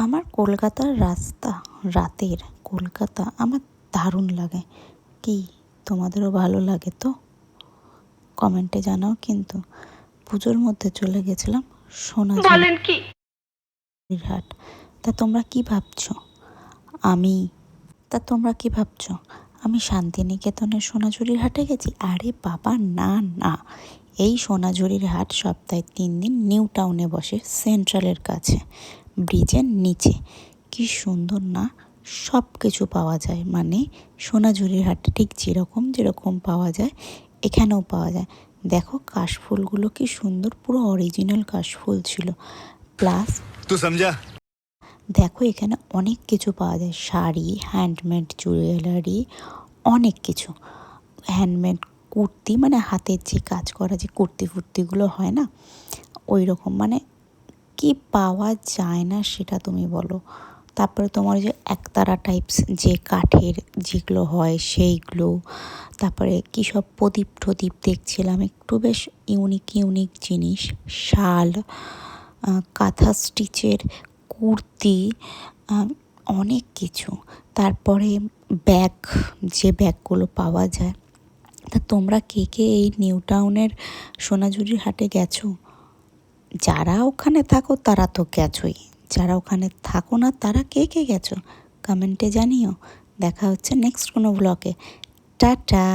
আমার কলকাতার রাস্তা, রাতের কলকাতা আমার দারুণ লাগে। কি তোমাদেরও ভালো লাগে তো? কমেন্টে জানাও কিন্তু। পুজোর মধ্যে চলে গেছিলাম সোনাঝুরির হাট। তা তোমরা কি ভাবছো আমি তোমরা কি ভাবছো আমি শান্তিনিকেতনের সোনাঝুরির হাটে গেছি? আরে বাবা না না, এই সোনাঝুরির হাট সপ্তাহে 3 দিন নিউ টাউনে বসে, সেন্ট্রালের কাছে, ব্রিজের নিচে। কি সুন্দর না, সব কিছু পাওয়া যায়। মানে সোনাঝুরির হাটে ঠিক যেরকম পাওয়া যায় এখানেও পাওয়া যায়। দেখো কাশফুলগুলো কি সুন্দর, পুরো অরিজিনাল কাশফুল ছিল। প্লাস দেখো এখানে অনেক কিছু পাওয়া যায়, শাড়ি, হ্যান্ডমেড জুয়েলারি, অনেক কিছু। হ্যান্ডমেড কুর্তি, মানে হাতের যে কাজ করা যে কুর্তি ফুর্তিগুলো হয় না, ওই রকম। মানে কি পাওয়া যায় না সেটা তুমি বলো। তারপরে তোমার যে একতারা টাইপস যে কাঠের যেগুলো হয় সেইগুলো। তারপরে কী সব প্রদীপ টদীপ দেখছিলাম, একটু বেশ ইউনিক জিনিস। শাল, কাঁথা স্টিচের কুর্তি, অনেক কিছু। তারপরে ব্যাগ, যে ব্যাগগুলো পাওয়া যায়। তা তোমরা কে কে এই নিউ টাউনের সোনাঝুরির হাটে গেছো? যারা ওখানে থাকো তারা তো গেছোই, যারা ওখানে থাকো না তারা কে কে গেছো কমেন্টে জানিও। দেখা হচ্ছে নেক্সট কোনো ব্লগে। টাটা।